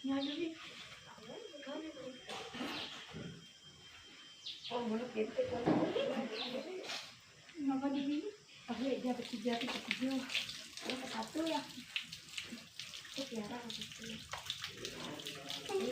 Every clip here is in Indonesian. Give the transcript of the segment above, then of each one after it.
Oh, mulut gitu kan. Kenapa di sini? Oh iya, dia bertiga. Ada satu ya. Itu Tiara itu. Ini.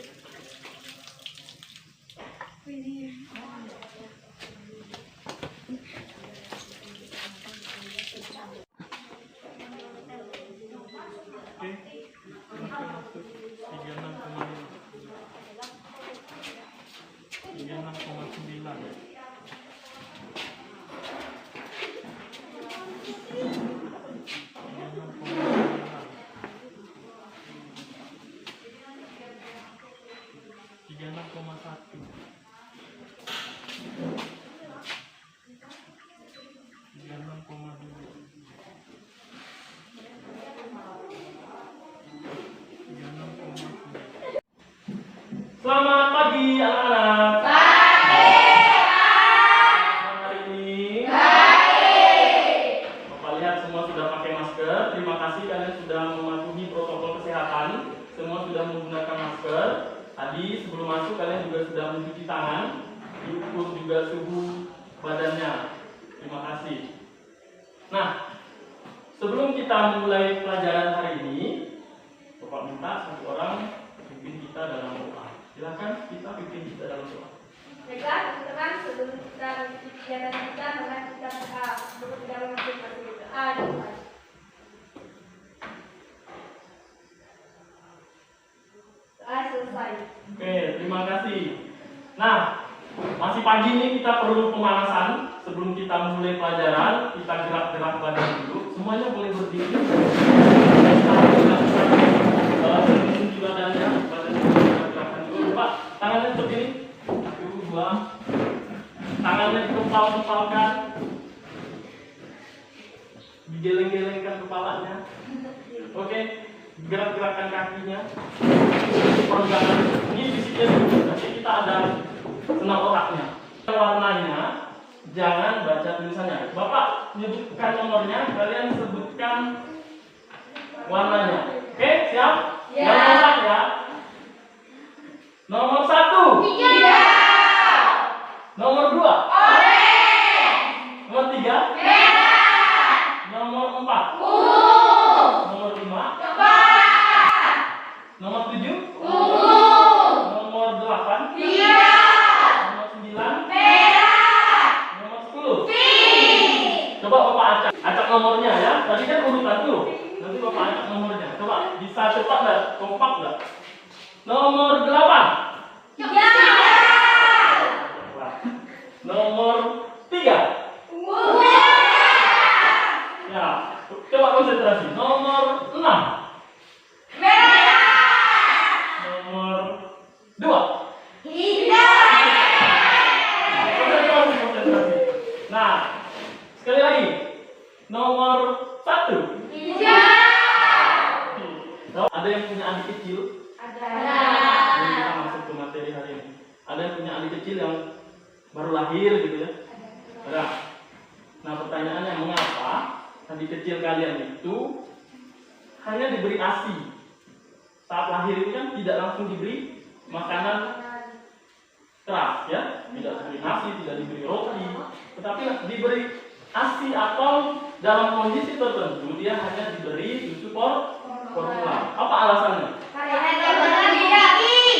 Selamat pagi anak-anak. Hari ini Bapak lihat semua sudah pakai masker. Terima kasih kalian sudah mematuhi protokol kesehatan. Semua sudah menggunakan masker. Tadi sebelum masuk kalian juga sudah mencuci tangan, diukur juga suhu badannya. Terima kasih. Nah, sebelum kita mulai pelajaran hari ini, Bapak minta satu orang pimpin kita dalam doa. Silakan kita pimpin kita dalam doa. Baiklah teman-teman, sebelum kita mengikuti kegiatan kita, maka kita bekerja masing-masing berdoa dan doa. Doa selesai. Oke, terima kasih. Nah, masih pagi ini kita perlu pemanasan. Sebelum kita mulai pelajaran, kita gerak-gerak badan dulu. Semuanya boleh berdiri. Kita lakukan sentuh badannya, gerakan dulu. Pak, tangannya seperti ini. Satu, dua. Tangannya dikempal-kempalkan. Digeleng-gelengkan kepalanya. Oke, gerak-gerakan kakinya. Peregangan. Ini fisiknya dulu. Nanti kita ada senam otaknya. Warnanya, jangan baca tulisannya. Bapak menyebutkan nomornya, kalian sebutkan warnanya. Oke, siap? Ya. Nomor satu ya. Nomor 1. Hijau. Nomor 2. Oranye. Nomor 3. Merah. Nomor 4. Ungu. Nomor 5. Coklat. Nomor 7. Ungu. Nomor 8. Hijau. Nomor 9. Merah. Nomor 10. Pink. Coba Bapak acak nomornya ya. Tadi kan urutan tuh. Nanti Bapak acak nomornya. Coba bisa cepat nggak? Kompak nggak? Nomor 8. Hijau. Nomor 3. Ya, coba konsentrasi. Nomor 6. Merah. Nomor 2. Hijau. Konsentrasi. Nah, sekali lagi. Nomor 1. Hijau. Ada yang punya adik kecil? Ada. Sebelum kita masuk ke materi hari ini. Ada yang punya adik kecil yang baru lahir gitu ya? Ada. Nah, pertanyaannya mengapa adik kecil kalian itu hanya diberi ASI? Saat lahir itu kan tidak langsung diberi makanan keras ya, tidak diberi nasi, tidak diberi roti, tetapi diberi ASI atau dalam kondisi tertentu dia hanya diberi susu formula. Apa alasannya? Karena dia bertumbuh gigi.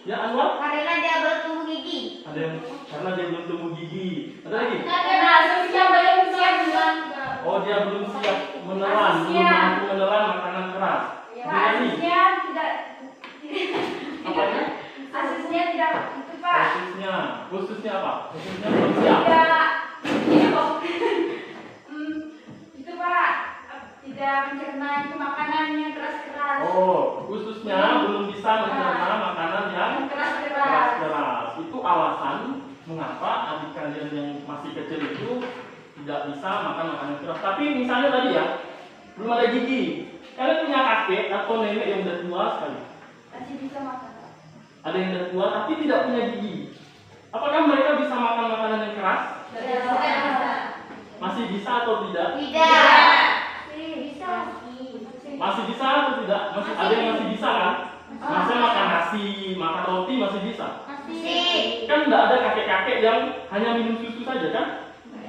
Ya Anwar? Karena dia bertumbuh gigi. Ada yang karena dia belum tumbuh gigi. Ada lagi? Karena usia belum siap bulan. Oh, dia belum siap menelan, belum mampu menelan makanan keras. Jadi Asisnya tidak. apanya? Asisnya tidak itu Pak. Khususnya apa? Khususnya belum siap. Tidak. Ini kok. Itu Pak. Tidak mencerna itu makanan yang keras-keras. Oh, khususnya belum bisa mencerna makanan yang Keras-keras. keras. Itu alasan mengapa adik kalian yang masih kecil itu tidak bisa makan makanan keras. Tapi misalnya tadi ya, belum ada gigi. Kalian punya kakek atau nenek yang udah tua sekali. Masih bisa makan Pak. Ada yang udah tua tapi tidak punya gigi. Apakah mereka bisa makan makanan yang keras? Tidak. Masih bisa atau tidak? Tidak. Bisa. Masih bisa atau tidak? Masih ada yang masih bisa kan? Maksudnya makan masih bisa? Masih. Kan tidak ada kakek-kakek yang hanya minum susu saja kan?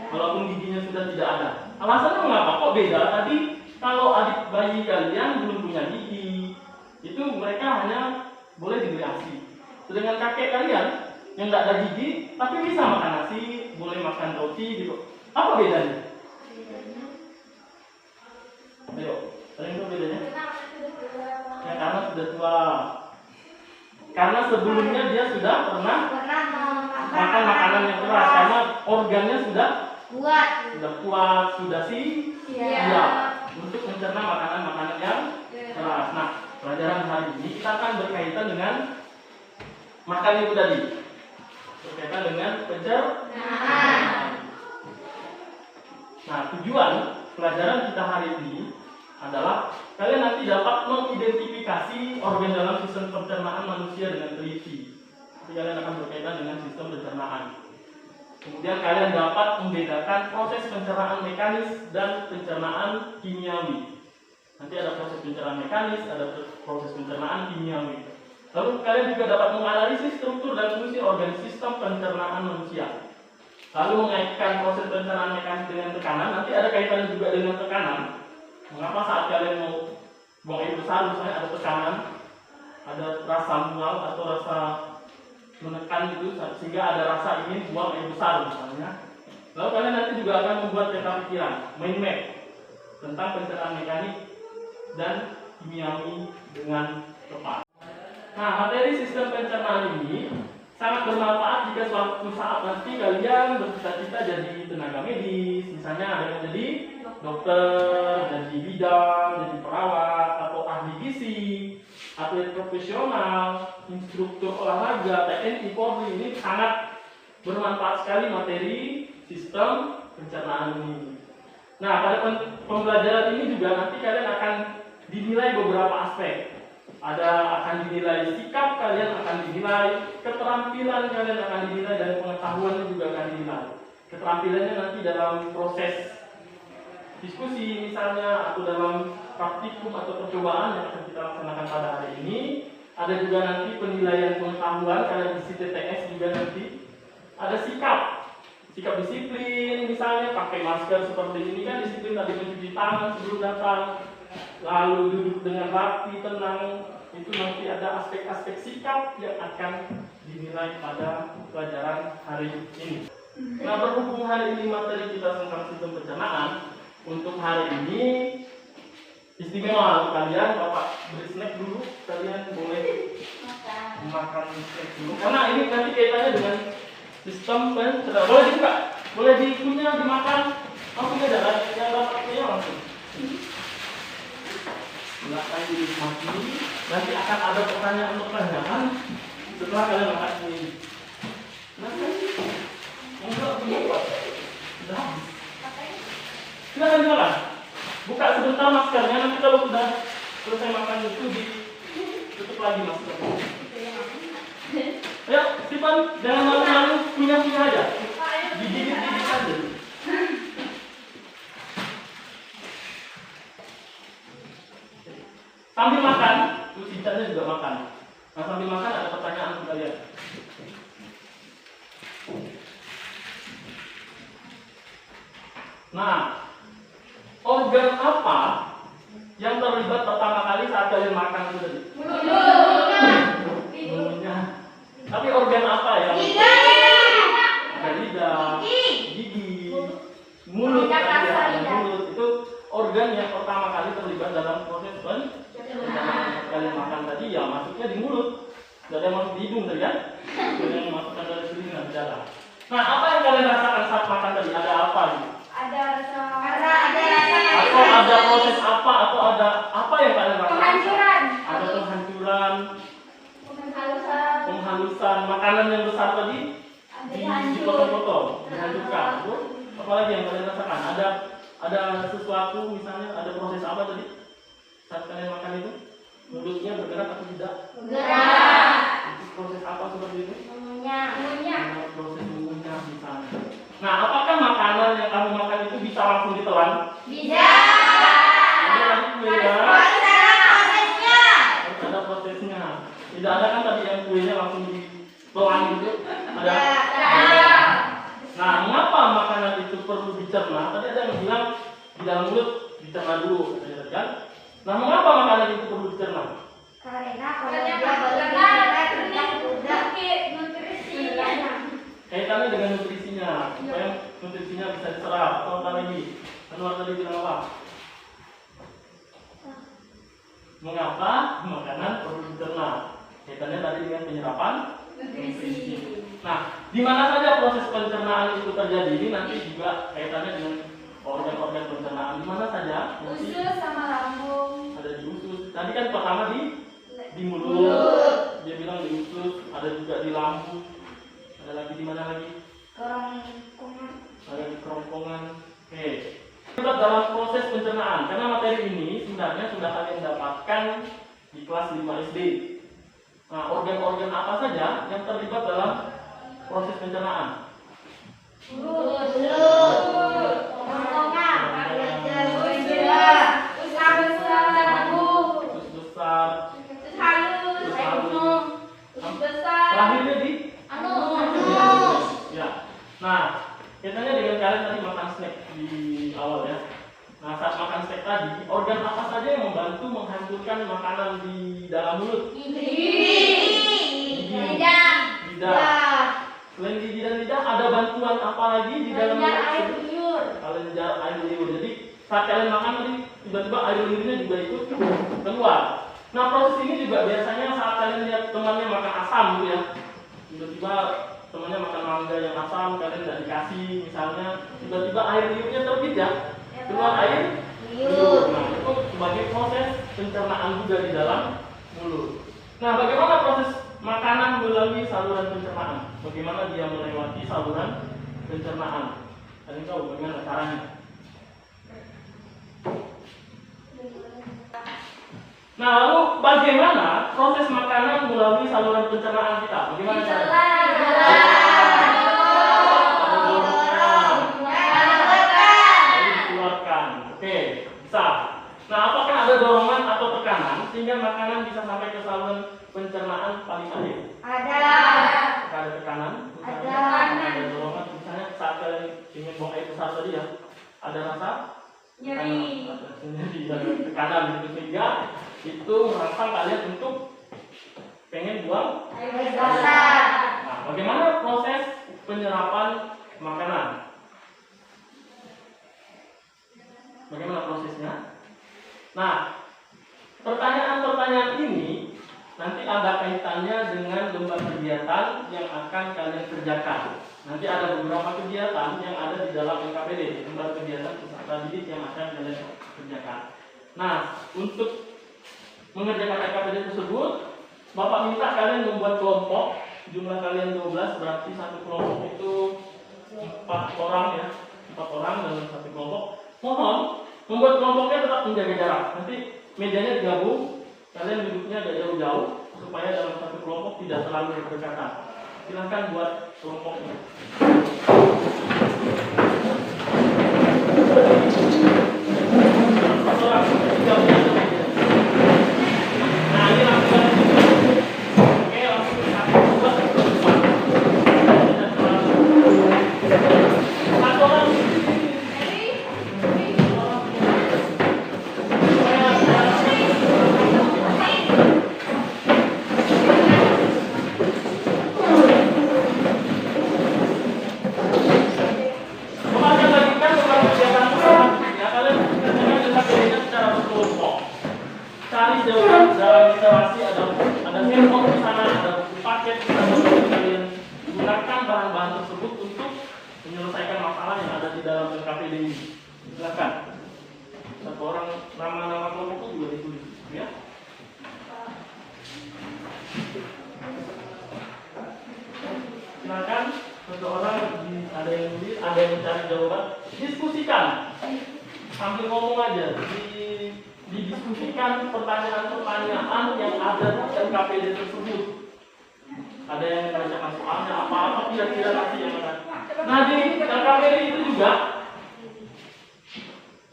Walaupun giginya sudah tidak ada. Alasannya mengapa kok beda? Tadi kalau adik bayi kalian belum punya gigi, itu mereka hanya boleh diberi ASI. Sedangkan kakek kalian yang tidak ada gigi tapi bisa makan nasi, boleh makan roti gitu. Apa bedanya? Ayo, ada yang tahu bedanya? Ya karena sudah tua. Karena sebelumnya dia sudah pernah makan makanan yang keras, karena organnya sudah kuat, sudah siap untuk mencerna makanan-makanan yang keras. Nah, pelajaran hari ini kita akan berkaitan dengan makan itu tadi, berkaitan dengan pencernaan. Nah, tujuan pelajaran kita hari ini adalah kalian nanti dapat mengidentifikasi organ dalam sistem pencernaan manusia dengan teliti. Jadi kalian akan berkaitan dengan sistem pencernaan. Kemudian kalian dapat membedakan proses pencernaan mekanis dan pencernaan kimiawi. Nanti ada proses pencernaan mekanis, ada proses pencernaan kimiawi. Lalu kalian juga dapat menganalisis struktur dan fungsi organ sistem pencernaan manusia. Lalu mengaitkan proses pencernaan mekanis dengan tekanan. Nanti ada kaitannya juga dengan tekanan. Mengapa saat kalian mau buang air besar misalnya ada tekanan, ada rasa mual atau rasa menekan itu sehingga ada rasa ingin buang air besar misalnya. Lalu kalian nanti juga akan membuat peta pikiran, mind map tentang pencernaan mekanik dan kimiawi dengan tepat. Nah, materi sistem pencernaan ini sangat bermanfaat jika suatu saat nanti kalian bercita-cita jadi tenaga medis, misalnya ada yang jadi dokter, jadi bidan, jadi perawat, atau ahli gizi, atlet profesional, instruktur olahraga, TNI, Polri. Ini sangat bermanfaat sekali materi sistem pencernaan ini. Nah, pada pembelajaran ini juga nanti kalian akan dinilai beberapa aspek. Ada akan dinilai sikap kalian, akan dinilai keterampilan kalian, akan dinilai dan pengetahuan juga akan dinilai. Keterampilannya nanti dalam proses diskusi misalnya, atau dalam praktikum atau percobaan yang akan kita laksanakan pada hari ini. Ada juga nanti penilaian pengetahuan, kalian isi TTS juga nanti. Ada sikap disiplin, misalnya pakai masker seperti ini kan disiplin, tadi mencuci tangan sebelum datang, lalu duduk dengan rapi, tenang. Itu nanti ada aspek-aspek sikap yang akan dinilai pada pelajaran hari ini. Nah, berhubung hari ini materi kita tentang sistem pencernaan, untuk hari ini istimewa kalian, Bapak beri snack dulu, kalian boleh makan snack dulu. Karena ini nanti kaitannya dengan sistem pencernaan. Boleh dibuka, boleh dikunyah, dimakan, langsung aja, yang dapatnya langsung. Silakan dinikmati. Nanti akan ada pertanyaan setelah kalian makan ini. Enggak buka. Sudah habis. Silakan dimakan. Buka sebentar maskernya, nanti kalau sudah selesai makan itu ditutup lagi maskernya. Ayo, Stephen, jangan malu-malu, punya aja. Digigit aja. Sambil makan, terus sisanya juga makan. Nah, sambil makan ada pertanyaan untuk kalian. Nah, organ apa yang terlibat pertama kali saat kalian makan itu tadi? Mulutnya. Tapi organ apa ya? Ada lidah, gigi, mulut. Mulut itu organ yang pertama kali terlibat dalam proses pencernaan. Kalian makan tadi ya masuknya di mulut, tidak ada yang masuk di hidung tadi kan? Ada yang masukkan dari telinga di dalam. Nah, apa yang kalian rasakan saat makan tadi? Ada apa gitu? Ada rasa Atau ada proses apa? Atau ada apa yang kalian rasakan? penghancuran. Ada penghancuran, penghalusan makanan yang besar tadi dipotong-potong, dihancurkan. Apalagi yang kalian rasakan? Ada sesuatu, misalnya ada proses apa tadi saat kalian makan itu? Mulutnya bergerak atau tidak? Gerak. Itu proses apa seperti itu? Mengunyah. Proses mengunyah misalnya. Nah, apakah makanan yang kamu makan itu bisa langsung ditelan? Bisa. Ada lagi kuenya? Harus ada prosesnya. Harus ada prosesnya. Tidak ada kan tadi yang kuenya langsung dicerna dulu katanya tadi kan. Nah, mengapa makanan itu perlu dicerna? Karena kalau Karena dia baru karena udah nutrisi. Kaitannya dengan nutrisinya, supaya nutrisinya bisa diserap. Atau apa lagi? Anwar tadi bilang apa? Mengapa makanan perlu dicerna? Kaitannya tadi dengan penyerapan nutrisi. Nah, di mana saja proses pencernaan itu terjadi ini nanti juga kaitannya dengan organ-organ pencernaan. Di mana saja? Nanti Usus sama lambung. ada di usus. Tadi kan pertama di mulut. Dia bilang di usus, ada juga di lambung. Ada lagi di mana lagi? kerongkongan. Ada di kerongkongan. Oke. Terlibat dalam proses pencernaan. Karena materi ini sebenarnya sudah kalian dapatkan di kelas 5 SD. Nah, organ-organ apa saja yang terlibat dalam proses pencernaan? Mulut. Kerongkongan. Usus besar. Lambung. Usus besar. Usus halus. Usus halus. Usus besar. Terakhirnya di Anus. ya. Nah, kaitannya dengan kalian tadi makan snack di awal ya. Nah, saat makan snack tadi, organ apa saja yang membantu menghancurkan makanan di dalam mulut? Lidah. Lidah. Selain gigi dan lidah, ada bantuan apa lagi di dalam mulut? Kelenjar air liur. Jadi saat kalian makan tadi, tiba-tiba air liurnya juga ikut keluar. Nah, proses ini juga biasanya saat kalian lihat temannya makan asam gitu ya. Tiba-tiba temannya makan mangga yang asam, kalian tidak dikasih misalnya, tiba-tiba air liurnya terbit ya. Keluar air liur. Nah, itu sebagai proses pencernaan juga di dalam mulut. Nah, bagaimana proses makanan melalui saluran pencernaan? Bagaimana dia melewati saluran pencernaan? Kalian tahu bagaimana caranya? Nah, lalu bagaimana proses makanan melalui saluran pencernaan kita? Bagaimana caranya? Dikeluarkan. Oke, bisa. Nah, apakah ada dorongan atau tekanan sehingga makanan bisa sampai ke saluran pencernaan paling akhir? Ada. Apakah ada tekanan? Ada. Ada dorongan. Misalnya saat kalian ingin buang air besar tadi ya, ada rasa Nyeri. nyeri, ada tekanan gitu sehingga itu merangsang kalian untuk pengen buang. Air besar. Nah, bagaimana proses penyerapan makanan? Bagaimana prosesnya? Nah, pertanyaan-pertanyaan ini nanti ada kaitannya dengan lembar kegiatan yang akan kalian kerjakan. Nanti ada beberapa kegiatan yang ada di dalam LKPD, lembar kegiatan peserta didik yang akan kalian kerjakan. Nah, untuk mengerjakan LKPD tersebut, Bapak minta kalian membuat kelompok. Jumlah kalian 12, berarti satu kelompok itu 4 orang ya, 4 orang dalam satu kelompok. Mohon membuat kelompoknya tetap menjaga jarak. Nanti mejanya digabung, kalian duduknya agak jauh-jauh supaya dalam satu kelompok tidak terlalu berdekatan. Silahkan buat kelompoknya. Orang digabungnya ke meja. Nah, ini langsung. Oke, langsung satu, dua, tiga. Tidak terlalu. Satu orang. Cari jawaban dalam literasi, ada handphone di sana, ada buku paket, ada kalian gunakan bahan-bahan tersebut untuk menyelesaikan masalah yang ada di dalam LKPD ini. Silakan. Satu orang nama-nama kelompok itu juga ditulis, ya. Silakan. Satu orang ada yang tulis, ada yang mencari jawaban. Diskusikan. Sambil ngomong aja. Didiskusikan pertanyaan-pertanyaan yang ada di LKPD tersebut. Ada yang menanyakan soalnya apa-apa kira-kira nanti yang ada. Nah, di LKPD itu juga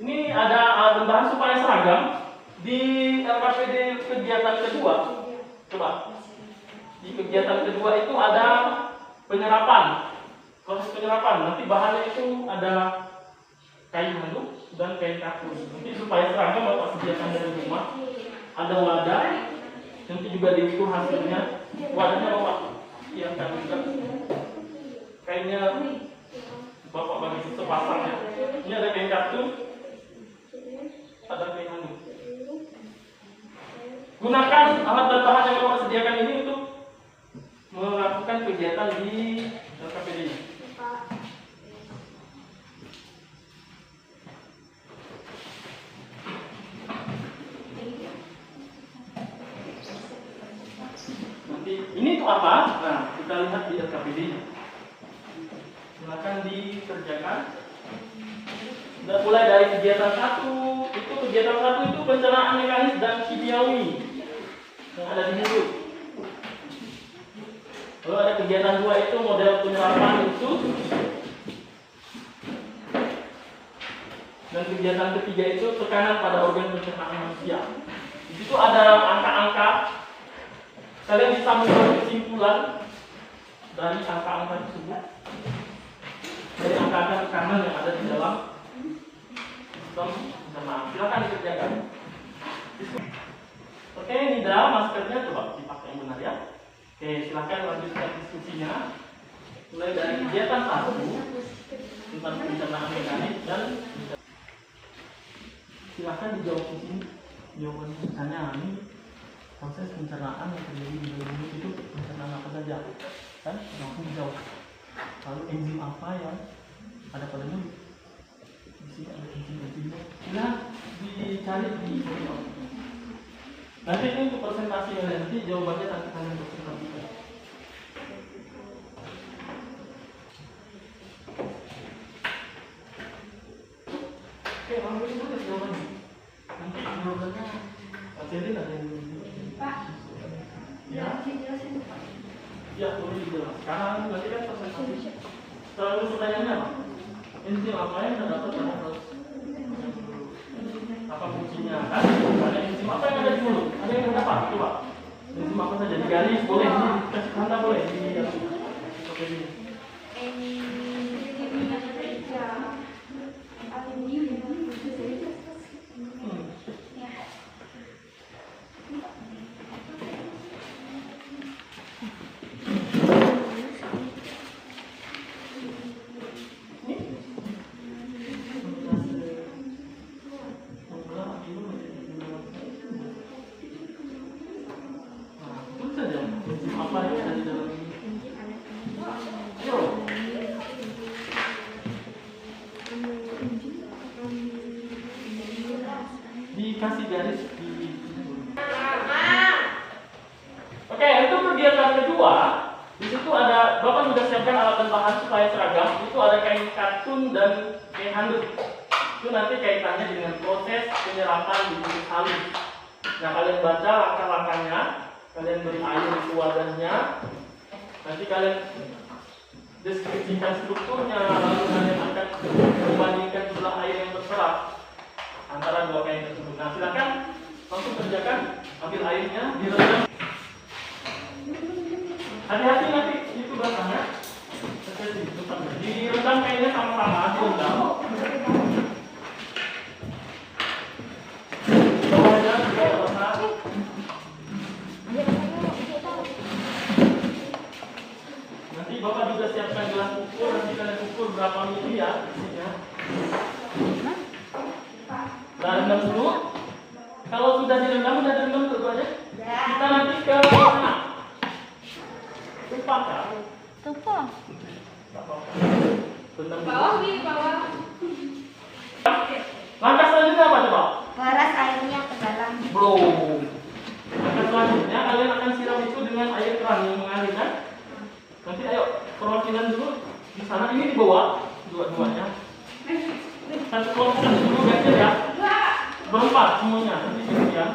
ini ada bahan supaya seragam di LKPD kegiatan kedua. Coba di kegiatan kedua itu ada penyerapan, proses penyerapan. Nanti bahannya itu ada kayu handuk dan kain katun. Nanti supaya seragam Bapak sediakan dari rumah. Ada wadah, nanti juga diukur hasilnya. Wadahnya Bapak siapkan juga. Kainnya Bapak bagi sepasang ya. Ini ada kain katun, ada kain handuk. Gunakan alat dan bahan yang Bapak sediakan ini untuk melakukan kegiatan di LKPD ini. Nanti ini untuk apa? Nah, kita lihat di LKPD-nya. Silakan dikerjakan. Dan mulai dari kegiatan 1, kegiatan 1 itu pencernaan mekanis dan kimiawi yang ada di hidup. Lalu ada kegiatan 2 itu model penyerapan usus. Dan kegiatan ketiga itu tekanan pada organ pencernaan manusia. Di situ ada angka-angka. Kalian bisa membuat kesimpulan dari angka-angka tersebut. Dari angka-angka tekanan yang ada di dalam sistem pencernaan. Silakan dikerjakan. Oke, Nida, maskernya coba dipakai yang benar ya. Oke, silakan lanjutkan diskusinya. Mulai dari kegiatan 1 tentang pencernaan mekanis dan silakan dijawab di sini. Jawaban misalnya ini proses pencernaan yang terjadi di dalam mulut itu pencernaan apa saja, kan? Langsung dijawab. Lalu enzim apa yang ada pada mulut? Di sini ada enzim-enzimnya. Silakan dicari di video. Nanti ini untuk presentasi nanti jawabannya nanti kalian presentasikan. Oke, ambil dulu jawabannya. Nanti jawabannya Pak Selin ada yang Pak, ya, jelasin Pak. ya boleh dijelaskan. Sekarang nanti kan presentasi. Selalu pertanyaannya apa? Enzim apa yang terdapat pada proses? Apa fungsinya? Kan? Ada enzim apa yang ada di mulut? Ada yang terdapat? Coba. Enzim apa saja? Di garis boleh, di kasih tanda boleh. Oke ini. Dikasih garis di Oke, untuk kegiatan kedua, di situ ada Bapak sudah siapkan alat dan bahan supaya seragam. Itu ada kain katun dan kain handuk. Itu nanti kaitannya dengan proses penyerapan di kulit halus. Nah, kalian baca langkah-langkahnya, kalian beri air ke wadahnya. Nanti kalian deskripsikan strukturnya, lalu kalian akan membandingkan jumlah air yang terserap antara dua kain tersebut. Nah, silakan langsung kerjakan, ambil airnya, direndam. Hati-hati nanti itu belakangnya, direndam kainnya sama-sama, direndam. Bawahnya juga basah. Nanti Bapak juga siapkan gelas ukur, nanti kalian ukur berapa mili ya isinya. Nah, rendam dulu. Kalau sudah direndam dulu aja. Kita nanti ke mana? Tumpah kan? Tumpah. Rendam dulu. Bawah di bawah. Langkah selanjutnya apa coba? Peras airnya ke dalam. Belum. Langkah selanjutnya kalian akan siram itu dengan air keran yang mengalir kan? Nanti ayo perwakilan dulu di sana, ini dibawa dua-duanya. Satu kelompok dulu gantian ya. Berempat semuanya. Nanti kemudian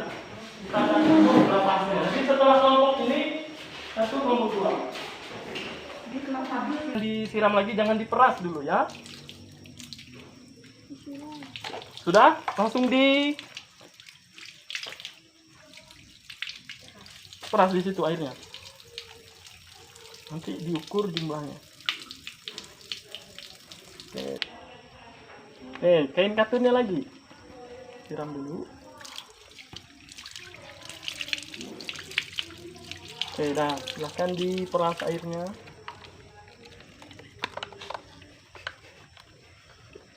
kita akan ukur berapa hasilnya. Nanti setelah kelompok ini satu kelompok dua. Disiram lagi, jangan diperas dulu ya. Sudah? Langsung di peras di situ airnya. Nanti diukur jumlahnya. Oke. Kain katunnya lagi. Siram dulu. Dah, silahkan diperas airnya.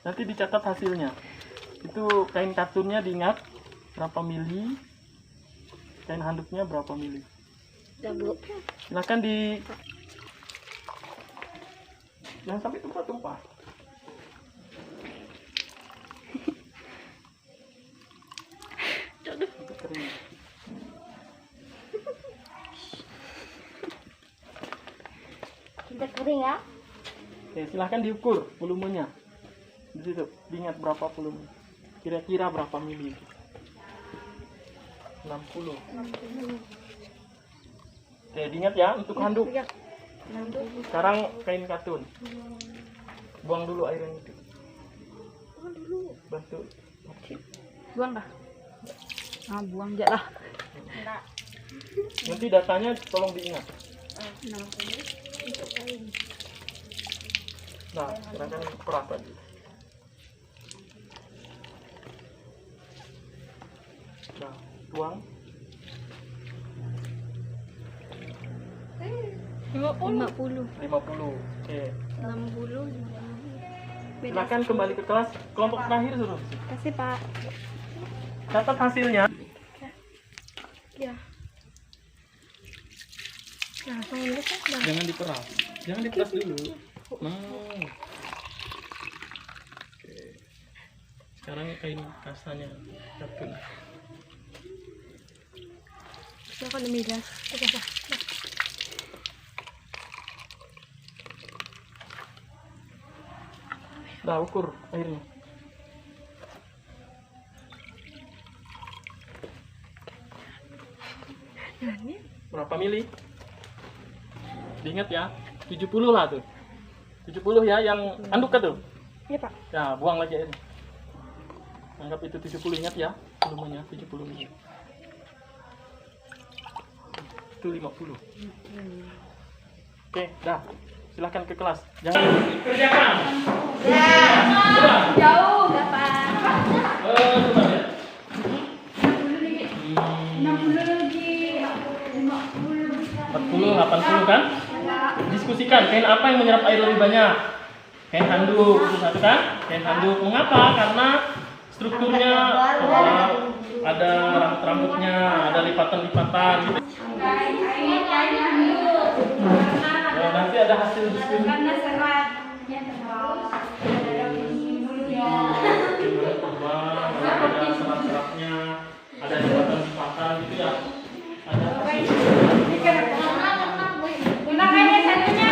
Nanti dicatat hasilnya. Itu kain katunnya diingat berapa mili, kain handuknya berapa mili. Silahkan jangan sampai tumpah-tumpah. Itu kering. Kita kering ya. Silahkan diukur volumenya. Di situ diingat berapa volume. Kira-kira berapa mili. 60. Diingat ya untuk handuk. Sekarang kain katun. Buang dulu air yang itu. Bantu. Buang dah. Buang aja lah. Nanti datanya tolong diingat. Nah, silakan peras lagi. Nah, tuang. 50. 50. Oke. 60. Silakan kembali ke kelas. Kelompok terakhir suruh. Kasih Pak. Catat hasilnya. Ya. Nah, Jangan diperas. Jangan diperas dulu. Nah. Oke. Sekarang kain kastanya katun. Siapa miras? Dah ukur airnya. Berapa mili? Diingat ya, 70 lah tuh. 70 ya yang handuk tuh. Iya Pak. Ya, buang lagi airnya. Anggap itu 70, ingat ya, volumenya 70 mili. Itu 50. Oke, dah. Silahkan ke kelas. Jangan kerjakan. Jauh enggak Pak. Coba ya. 60 lagi. 40, 80 kan? Diskusikan kain apa yang menyerap air lebih banyak. Kain handuk itu satu kan? Kain handuk. Mengapa? Karena strukturnya ada rambut-rambutnya, ada lipatan-lipatan gitu. Nah, nanti ada hasil diskusi. Karena seratnya tebal, ada bulunya. Ada serat-seratnya, ada lipatan-lipatan gitu ya. Ada hasil. Gunakannya satunya.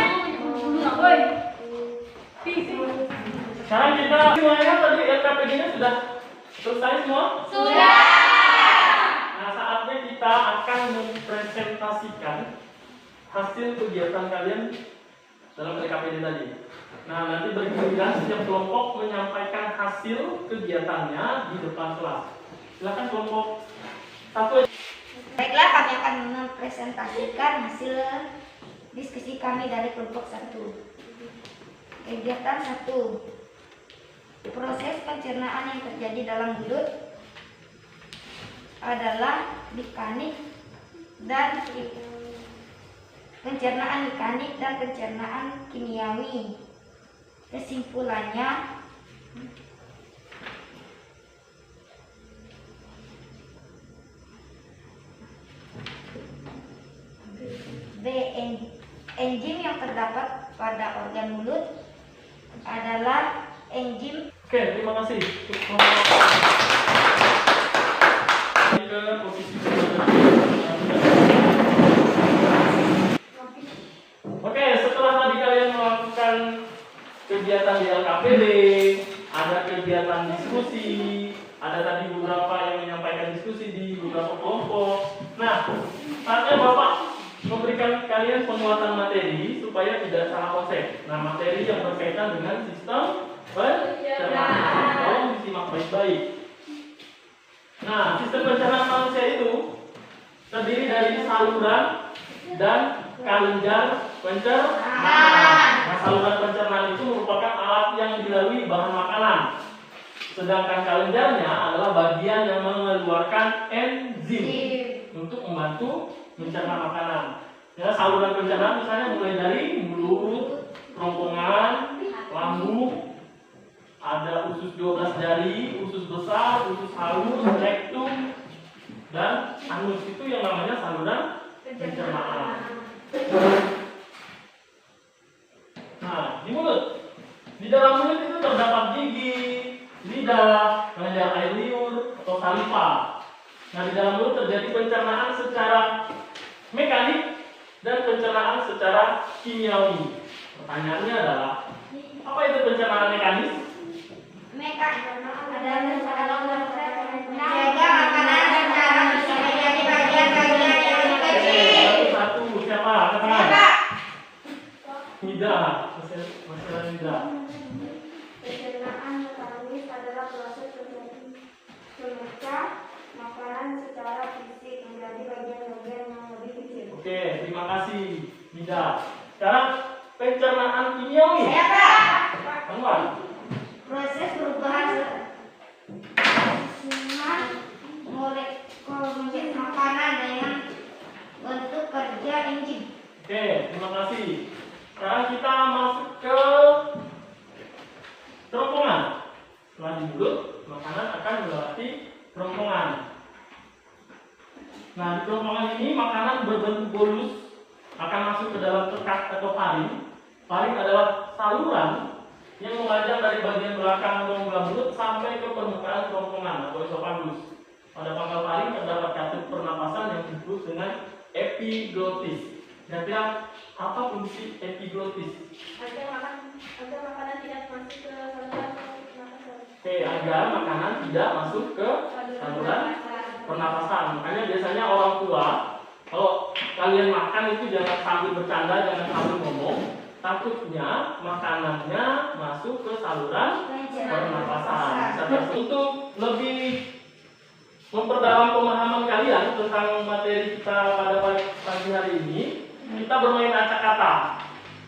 Woi. Sekarang kita semuanya tadi LKPD-nya sudah selesai semua? Sudah. Nah, saatnya kita akan mempresentasikan hasil kegiatan kalian dalam LKPD tadi. Nah, nanti bergiliran setiap kelompok menyampaikan hasil kegiatannya di depan kelas. Silakan kelompok satu. Baiklah, kami akan mempresentasikan hasil diskusi kami dari kelompok 1. Kegiatan 1. Proses pencernaan yang terjadi dalam mulut adalah mekanik dan pencernaan mekanik dan pencernaan kimiawi. Kesimpulannya, enzim yang terdapat pada organ mulut adalah enzim. Oke, terima kasih. Ke posisi Oke, setelah tadi kalian melakukan kegiatan di LKPD, ada kegiatan diskusi, ada tadi beberapa yang menyampaikan diskusi di beberapa kelompok. Nah, saatnya Bapak memberikan kalian penguatan materi supaya tidak salah konsep. Nah, materi yang berkaitan dengan sistem pencernaan. Tolong disimak baik-baik. Nah, sistem pencernaan manusia itu terdiri dari saluran dan kelenjar pencernaan. Nah, saluran pencernaan itu merupakan alat yang dilalui bahan makanan. Sedangkan kelenjarnya adalah bagian yang mengeluarkan enzim untuk membantu mencerna makanan. Ya, saluran pencernaan misalnya mulai dari mulut, kerongkongan, lambung, ada usus 12 jari, usus besar, usus halus, rektum, dan anus. Itu yang namanya saluran pencernaan. Nah, di mulut. Di dalam mulut itu terdapat gigi, lidah, kelenjar air liur, atau saliva. Nah, di dalam mulut terjadi pencernaan secara mekanik dan pencernaan secara kimiawi. Pertanyaannya adalah, apa itu pencernaan mekanis? adalah menjaga makanan secara menjadi bagian-bagian yang kecil. Satu, siapa? Katakan. Tidak, masalah tidak. Pencernaan mekanis adalah proses terjadi memecah makanan secara fisik menjadi bagian-bagian yang lebih kecil. Oke, terima kasih. Tidak. Sekarang pencernaan kimiawi. Teman. Proses perubahan susunan molekul menjadi makanan dengan bentuk kerja enzim. Oke, terima kasih. Sekarang kita masuk ke kerongkongan. Setelah di mulut, makanan akan melewati kerongkongan. Nah, di kerongkongan ini makanan berbentuk bolus akan masuk ke dalam tekak atau faring. Faring adalah saluran yang memanjang dari bagian belakang rongga mulut sampai ke permukaan kerongkongan atau esofagus. Pada pangkal faring terdapat katup pernapasan yang disebut dengan epiglottis. Kira-kira apa fungsi epiglottis? Agar makanan tidak masuk ke saluran pernapasan. Oke, agar makanan tidak masuk ke saluran pernapasan. Makanya biasanya orang tua kalau kalian makan itu jangan sambil bercanda, jangan sambil ngomong. Takutnya makanannya masuk ke saluran pernapasan. Untuk lebih memperdalam pemahaman kalian tentang materi kita pada pagi hari ini, kita bermain acak kata.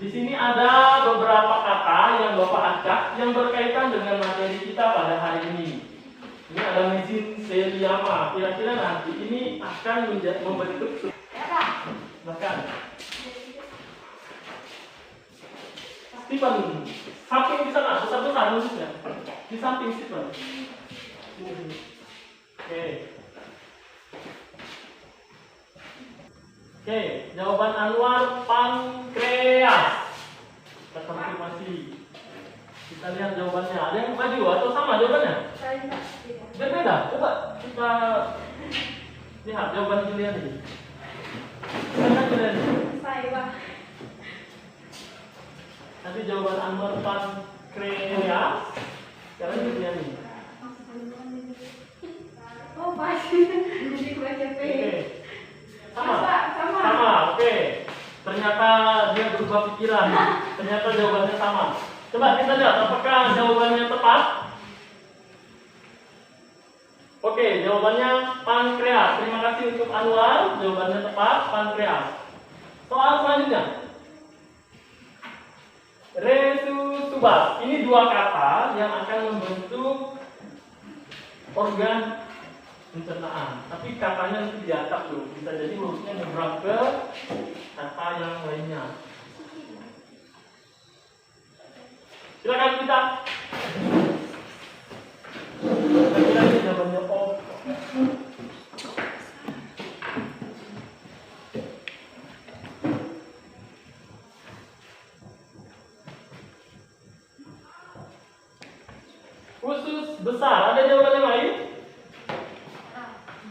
Di sini ada beberapa kata yang Bapak acak yang berkaitan dengan materi kita pada hari ini. Ini ada mesinthelioma. Kira-kira nanti ini akan membentuk. Bahkan Stephen, samping di sana, besar-besar nulisnya. Di samping Stephen. Oke, jawaban Anwar pankreas. Kita konfirmasi. Kita lihat jawabannya. Ada yang maju atau sama jawabannya? Berbeda. Coba kita lihat jawaban Julian ini. Mana Julian? Saya. Nanti jawaban Anwar pankreas. Sekarang Julian ini. Oh, pasti. Jadi baca P. Sama. Oke. Ternyata dia berubah pikiran. Ternyata jawabannya sama. Coba kita lihat apakah jawabannya tepat. Oke, jawabannya pankreas. Terima kasih untuk Anwar. Jawabannya tepat, pankreas. Soal selanjutnya. Resusubas. Ini dua kata yang akan membentuk organ pencernaan. Tapi katanya itu diacak tuh. Bisa jadi hurufnya nyebrang ke kata yang lainnya. Silakan kita. Kira-kira ini jawabannya O. Usus besar. Ada jawaban yang lain?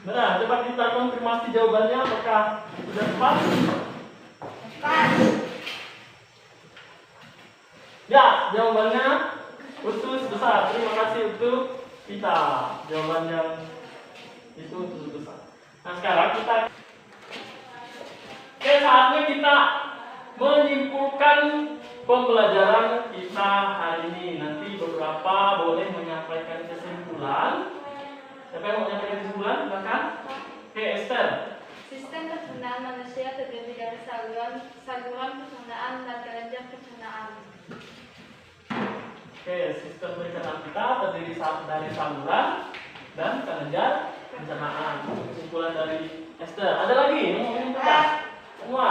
Benar. Coba kita konfirmasi jawabannya. Apakah sudah tepat? Tepat. Ya, jawabannya usus besar. Terima kasih untuk kita. Jawaban yang itu usus besar. Nah, sekarang kita saatnya kita menyimpulkan pembelajaran kita hari ini. Nanti beberapa boleh menyampaikan kesimpulan. Siapa yang mau menyampaikan kesimpulan? Silakan. Oke, Esther. Sistem pencernaan manusia terdiri dari saluran pencernaan dan kelenjar pencernaan. Oke, sistem perencanaan kita terdiri dari saluran dan kelenjar perencanaan. Kesimpulan dari Esther. Ada lagi yang mau menentukan? Semua.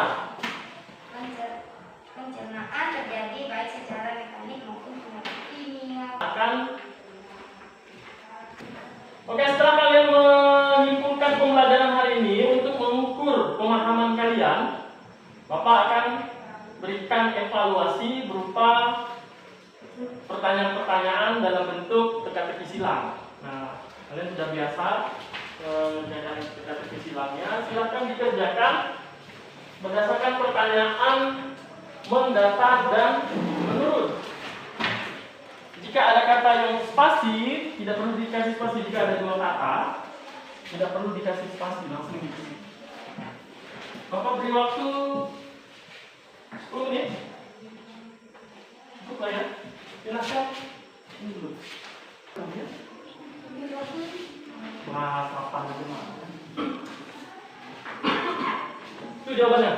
Pencernaan terjadi baik secara mekanik maupun kimia. Oke, setelah kalian menyimpulkan pembelajaran hari ini untuk mengukur pemahaman kalian, Bapak akan berikan evaluasi berupa pertanyaan-pertanyaan dalam bentuk teka-teki silang. Nah, kalian sudah biasa mengerjakan teka-teki silangnya. Silakan dikerjakan berdasarkan pertanyaan mendatar dan menurut. Jika ada kata yang spasi, tidak perlu dikasih spasi. Jika ada dua kata, tidak perlu dikasih spasi, langsung diisi. Bapak beri waktu 10 menit. Cukup lah ya. Silahkan. Ini dulu. Wah, kapan itu mah? Itu jawabannya.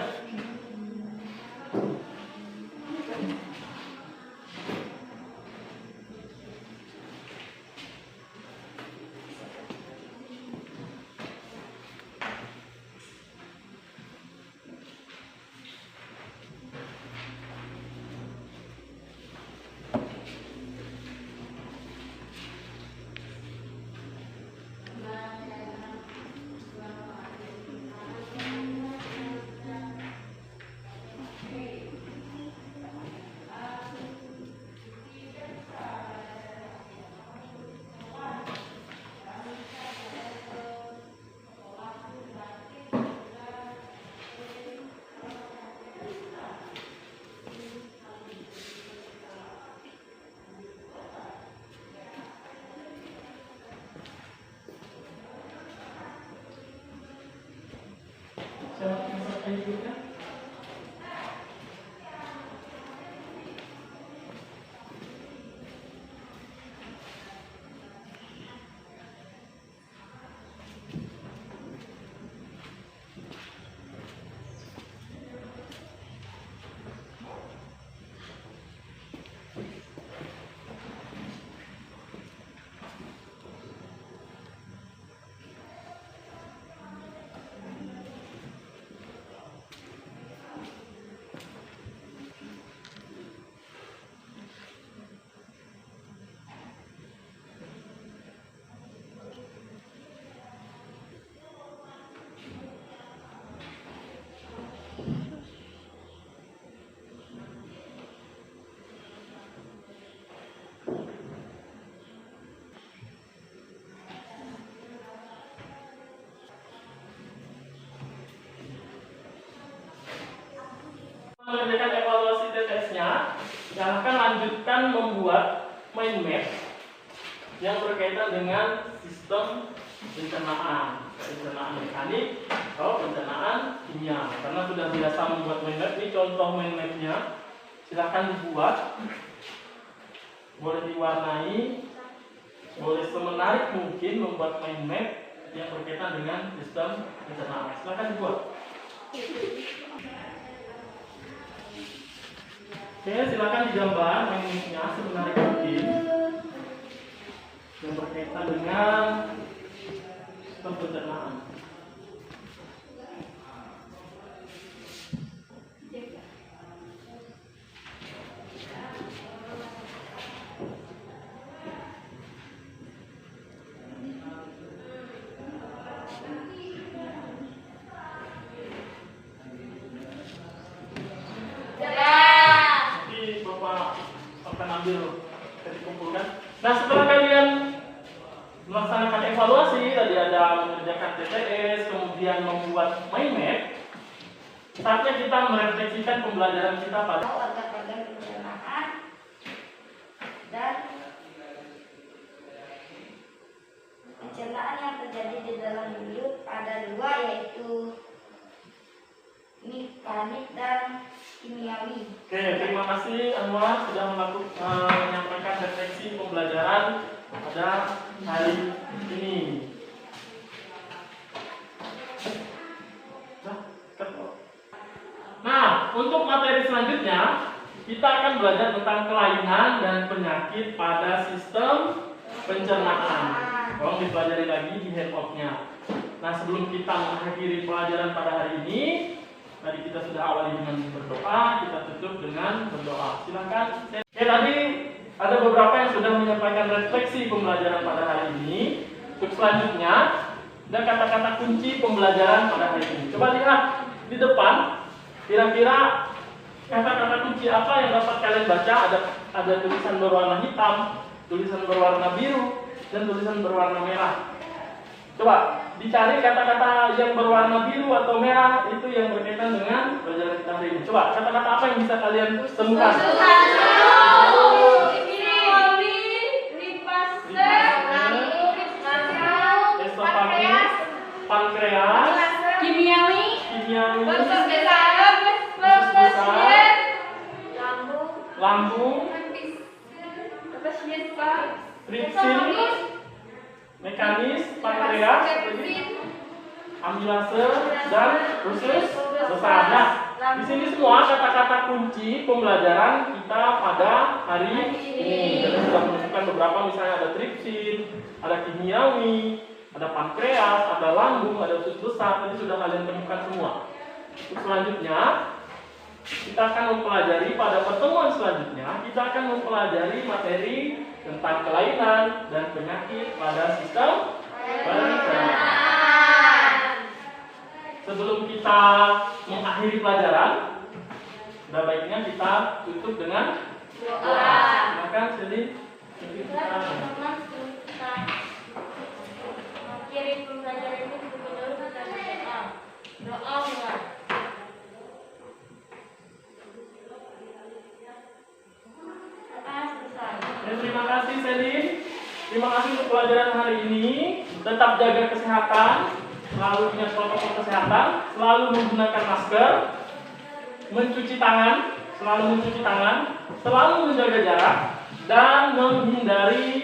Mengerjakan evaluasi TTS-nya, silahkan lanjutkan membuat mind map yang berkaitan dengan sistem pencernaan mekanik atau pencernaan kimia. Karena sudah biasa membuat mind map, ini contoh mind map-nya. Silahkan dibuat, boleh diwarnai, boleh semenarik mungkin membuat mind map yang berkaitan dengan sistem pencernaan. Silahkan dibuat. Oke, silakan digambar mainnya semenarik mungkin yang berkaitan dengan sistem pencernaan. Nah, setelah kalian melaksanakan evaluasi, tadi ada mengerjakan TTS, kemudian membuat mind map, saatnya kita merefleksikan pembelajaran kita pada organ-organ pencernaan dan pencernaan yang terjadi di dalam mulut ada dua, yaitu mekanik dan kimiawi. Oke, terima kasih Anwar sudah menyampaikan refleksi pembelajaran pada hari ini. Nah, untuk materi selanjutnya kita akan belajar tentang kelainan dan penyakit pada sistem pencernaan. Tolong dipelajari lagi di handout-nya. Nah, sebelum kita mengakhiri pelajaran pada hari ini, tadi kita sudah awali dengan berdoa, kita tutup dengan berdoa. Silakan. Oke, tadi ada beberapa yang sudah menyampaikan refleksi pembelajaran pada hari ini. Untuk selanjutnya, ada kata-kata kunci pembelajaran pada hari ini. Coba lihat di depan, kira-kira kata-kata kunci apa yang dapat kalian baca? Ada tulisan berwarna hitam, tulisan berwarna biru, dan tulisan berwarna merah. Coba dicari kata-kata yang berwarna biru atau merah itu yang berkaitan dengan pelajaran kita hari ini. Coba kata-kata apa yang bisa kalian temukan? Pankreas, Kimiawi, usus besar, lambung, tripsin, mekanis, pankreas, amilase, dan usus besar. Nah, di sini semua kata-kata kunci pembelajaran kita pada hari ini. Jadi sudah menunjukkan beberapa, misalnya ada tripsin, ada kimiawi, ada pankreas, ada lambung, ada usus besar. Tadi sudah kalian temukan semua. Untuk selanjutnya, kita akan mempelajari pada pertemuan selanjutnya, kita akan mempelajari materi tentang kelainan dan penyakit pada sistem pencernaan. Sebelum kita mengakhiri pelajaran, sudah baiknya kita tutup dengan doa. Silakan Selin. Kirim pembelajaran ini terlebih dahulu kita berdoa. Doa mulai. Terima kasih Selin. Terima kasih untuk pelajaran hari ini. Tetap jaga kesehatan, selalu ingat protokol kesehatan, selalu menggunakan masker, mencuci tangan, selalu mencuci tangan, selalu menjaga jarak, dan menghindari